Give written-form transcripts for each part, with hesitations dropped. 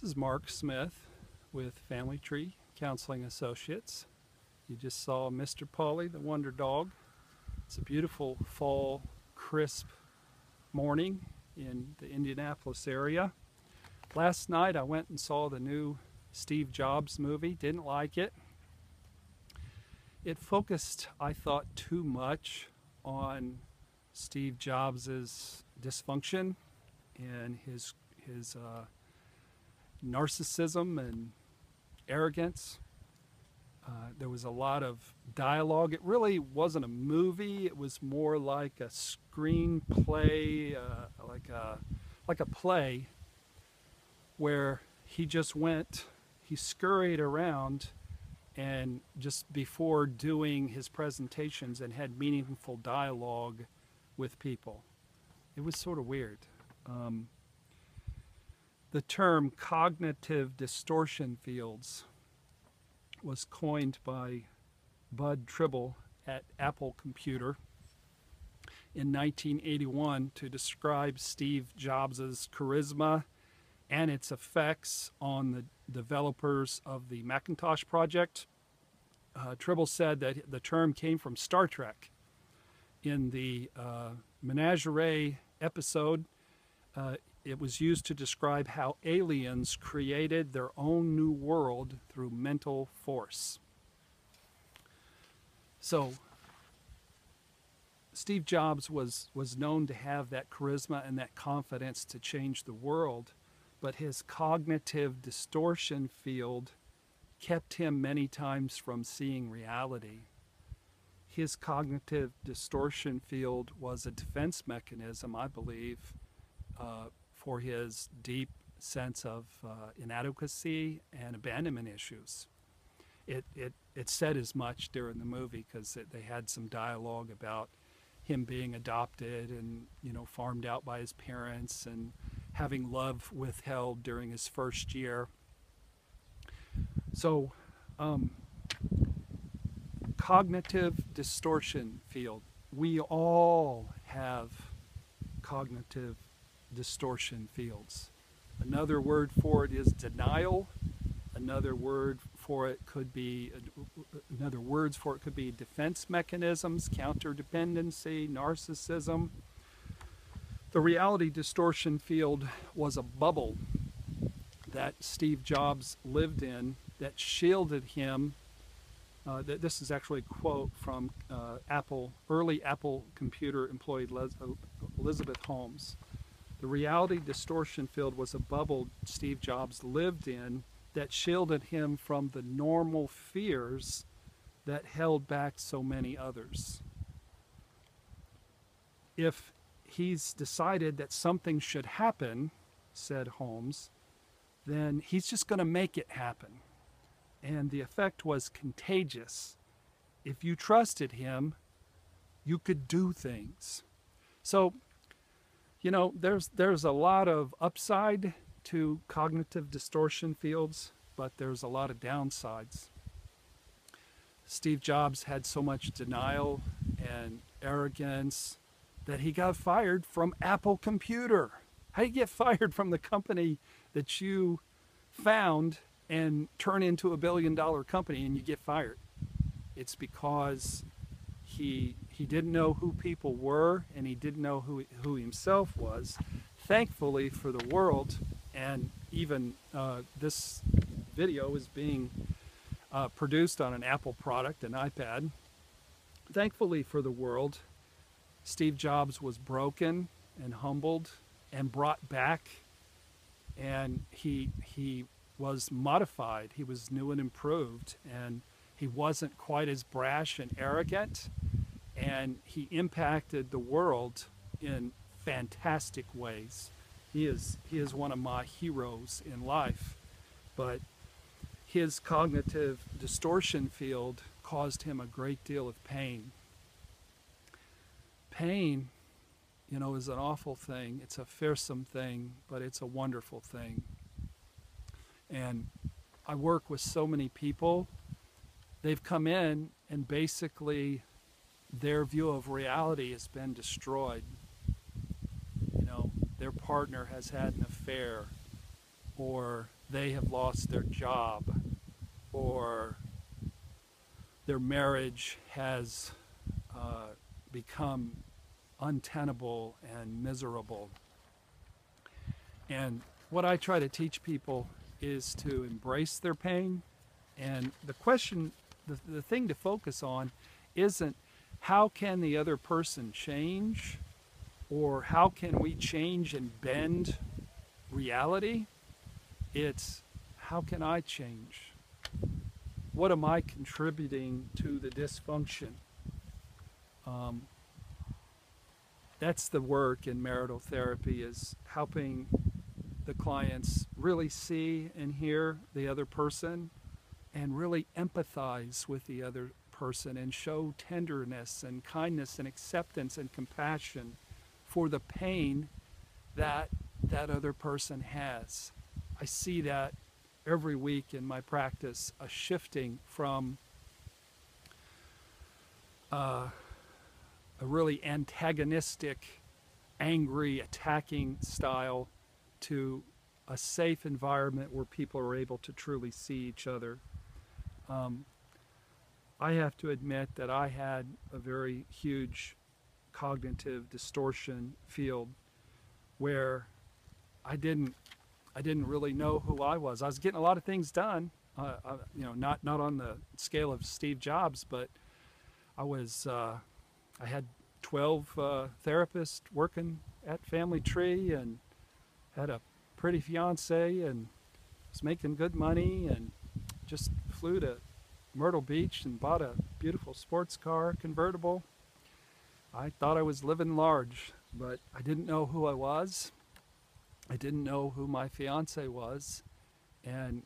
This is Mark Smith with Family Tree Counseling Associates. You just saw Mr. Polly, the Wonder Dog. It's a beautiful fall, crisp morning in the Indianapolis area. Last night I went and saw the new Steve Jobs movie. Didn't like it. It focused, I thought, too much on Steve Jobs's dysfunction and his narcissism and arrogance. There was a lot of dialogue. It really wasn't a movie. It was more like a screenplay, like a play where he scurried around and just before doing his presentations and had meaningful dialogue with people. It was sort of weird. The term Cognitive Distortion Fields was coined by Bud Tribble at Apple Computer in 1981 to describe Steve Jobs' charisma and its effects on the developers of the Macintosh project. Tribble said that the term came from Star Trek. In the Menagerie episode, it was used to describe how aliens created their own new world through mental force. So, Steve Jobs was known to have that charisma and that confidence to change the world, but his cognitive distortion field kept him many times from seeing reality. His cognitive distortion field was a defense mechanism, I believe, for his deep sense of inadequacy and abandonment issues. It said as much during the movie because they had some dialogue about him being adopted and, farmed out by his parents and having love withheld during his first year. So, cognitive distortion field. We all have cognitive distortion fields. Another word for it is denial. Another words for it could be defense mechanisms, counterdependency, narcissism. The reality distortion field was a bubble that Steve Jobs lived in that shielded him. This is actually a quote from early Apple computer employee Elizabeth Holmes. The reality distortion field was a bubble Steve Jobs lived in that shielded him from the normal fears that held back so many others. If he's decided that something should happen, said Holmes, then he's just going to make it happen. And the effect was contagious. If you trusted him, you could do things. So, there's a lot of upside to cognitive distortion fields, but there's a lot of downsides. Steve Jobs had so much denial and arrogance that he got fired from Apple Computer. How do you get fired from the company that you found and turn into a billion-dollar company and you get fired? It's because he didn't know who people were and he didn't know who himself was. Thankfully for the world, and even this video is being produced on an Apple product, an iPad. Thankfully for the world, Steve Jobs was broken and humbled and brought back, and he was modified. He was new and improved, and he wasn't quite as brash and arrogant, and he impacted the world in fantastic ways. He is one of my heroes in life, but his cognitive distortion field caused him a great deal of pain. Pain, is an awful thing. It's a fearsome thing, but it's a wonderful thing. And I work with so many people. They've come in and basically their view of reality has been destroyed. Their partner has had an affair. or they have lost their job, or their marriage has become untenable and miserable. And what I try to teach people is to embrace their pain. And the question, the thing to focus on isn't how can the other person change, or how can we change and bend reality. It's how can I change? What am I contributing to the dysfunction? That's the work in marital therapy, is helping the clients really see and hear the other person and really empathize with the other person and show tenderness and kindness and acceptance and compassion for the pain that that other person has. I see that every week in my practice, a shifting from a really antagonistic, angry, attacking style to a safe environment where people are able to truly see each other. I have to admit that I had a very huge cognitive distortion field where I didn't really know who I was. I was getting a lot of things done, not on the scale of Steve Jobs, but I had 12 therapists working at Family Tree, and had a pretty fiance, and was making good money, and just flew to Myrtle Beach and bought a beautiful sports car convertible. I thought I was living large, but I didn't know who I was. I didn't know who my fiance was, and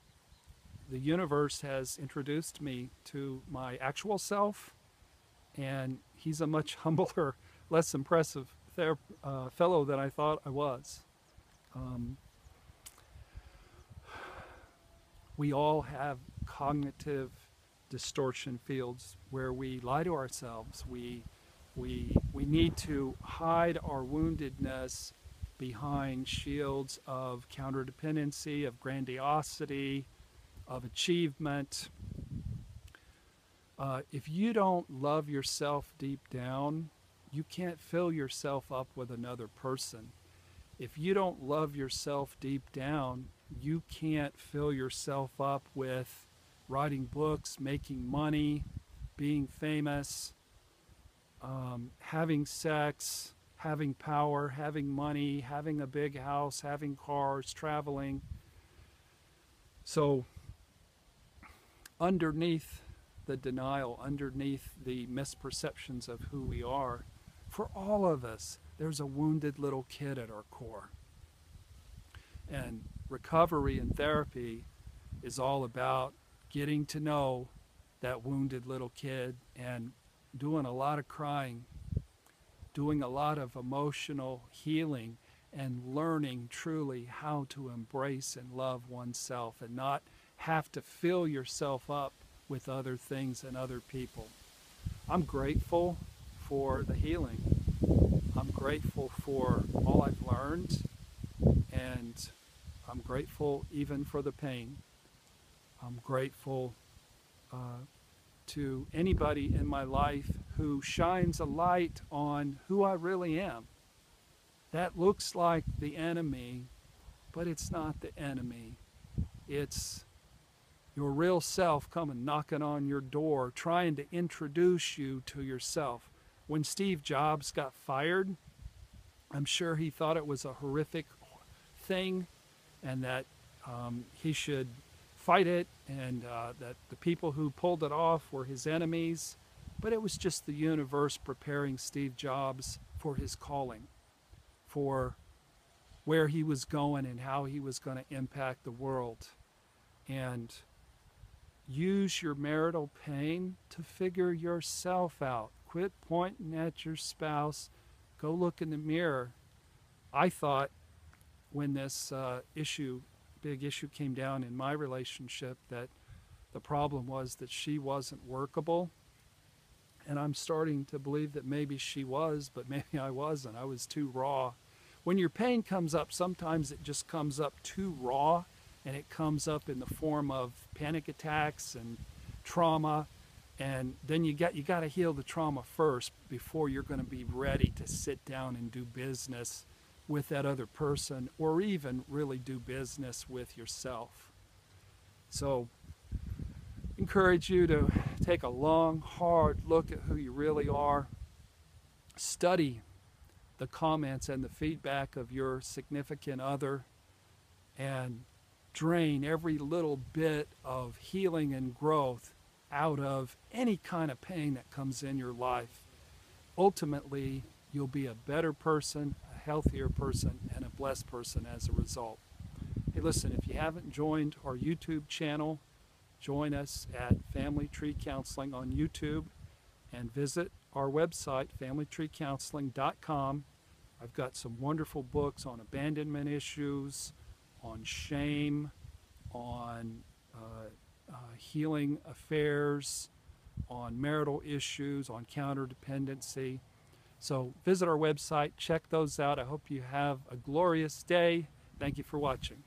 the universe has introduced me to my actual self, and he's a much humbler, less impressive fellow than I thought I was. We all have cognitive distortion fields where we lie to ourselves. We need to hide our woundedness behind shields of counterdependency, of grandiosity, of achievement. If you don't love yourself deep down, you can't fill yourself up with another person. If you don't love yourself deep down, you can't fill yourself up with writing books, making money, being famous, having sex, having power, having money, having a big house, having cars, traveling. So underneath the denial, underneath the misperceptions of who we are, for all of us, there's a wounded little kid at our core. And recovery and therapy is all about getting to know that wounded little kid and doing a lot of crying, doing a lot of emotional healing, and learning truly how to embrace and love oneself and not have to fill yourself up with other things and other people. I'm grateful for the healing. I'm grateful for all I've learned, and I'm grateful even for the pain. I'm grateful to anybody in my life who shines a light on who I really am. That looks like the enemy, but it's not the enemy. It's your real self coming knocking on your door, trying to introduce you to yourself. When Steve Jobs got fired, I'm sure he thought it was a horrific thing, and that he should fight it, and that the people who pulled it off were his enemies. But it was just the universe preparing Steve Jobs for his calling, for where he was going and how he was going to impact the world. And use your marital pain to figure yourself out. Quit pointing at your spouse. Go look in the mirror. I thought when this big issue came down in my relationship, that the problem was that she wasn't workable. And I'm starting to believe that maybe she was, but maybe I wasn't. I was too raw. When your pain comes up, sometimes it just comes up too raw, and it comes up in the form of panic attacks and trauma. And then you got to heal the trauma first before you're going to be ready to sit down and do business with that other person, or even really do business with yourself. So encourage you to take a long, hard look at who you really are. Study the comments and the feedback of your significant other, and drain every little bit of healing and growth out of any kind of pain that comes in your life. Ultimately, you'll be a better person, a healthier person, and a blessed person as a result. Hey, listen, if you haven't joined our YouTube channel, join us at Family Tree Counseling on YouTube, and visit our website, familytreecounseling.com. I've got some wonderful books on abandonment issues, on shame, on healing affairs, on marital issues, on counterdependency. So visit our website, check those out. I hope you have a glorious day. Thank you for watching.